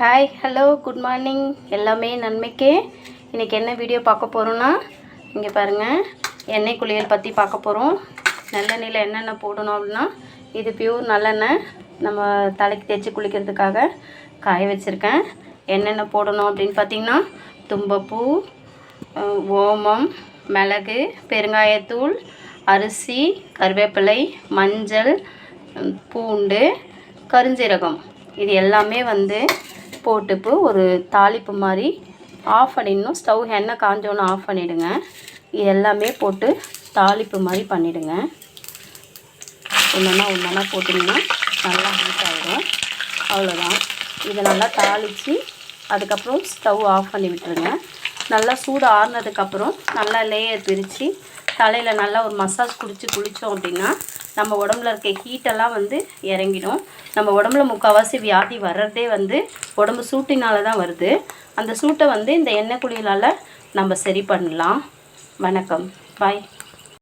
Hi hello good morning. எல்லாமே நன்மைக்கே. இன்றைக்கி என்ன வீடியோ பார்க்க போகிறோன்னா, இங்கே பாருங்கள், எண்ணெய் குளியல் பற்றி பார்க்க போகிறோம். நல்லெண்ணெயில் என்னென்ன போடணும் அப்படின்னா, இது பியூர் நல்லெண்ணெய். நம்ம தலைக்கு தேய்ச்சி குளிக்கிறதுக்காக காய வச்சுருக்கேன். என்னென்ன போடணும் அப்படின்னு பார்த்திங்கன்னா, தும்பப்பூ, ஓமம், மிளகு, பெருங்காயத்தூள், அரிசி, கருவேப்பிலை, மஞ்சள், பூண்டு, கருஞ்சீரகம், இது எல்லாமே போட்டுப்பு ஒரு தாளிப்பு மாதிரி ஆஃப் பண்ணிடணும். ஸ்டவ் எண்ணெய் காஞ்சோன்னு ஆஃப் பண்ணிவிடுங்க. இது எல்லாமே போட்டு தாளிப்பு மாதிரி பண்ணிவிடுங்க. ஒன்றா போட்டிங்கன்னா நல்லா ஹீட் ஆகிடும். அவ்வளோதான். இதை நல்லா தாளித்து அதுக்கப்புறம் ஸ்டவ் ஆஃப் பண்ணி விட்டுருங்க. நல்லா சூடு ஆறுனதுக்கப்புறம் நல்லா லேயர் பிரித்து தலையில் நல்லா ஒரு மசாஜ் குளித்தோம் அப்படின்னா நம்ம உடம்புல இருக்க ஹீட்டெல்லாம் இறங்கிடும். நம்ம உடம்புல முக்கால்வாசி வியாதி வர்றதே உடம்பு சூட்டினால தான் வருது. அந்த சூட்டை இந்த எண்ணெய் குளியலால் நம்ம சரி பண்ணலாம். வணக்கம். பாய்.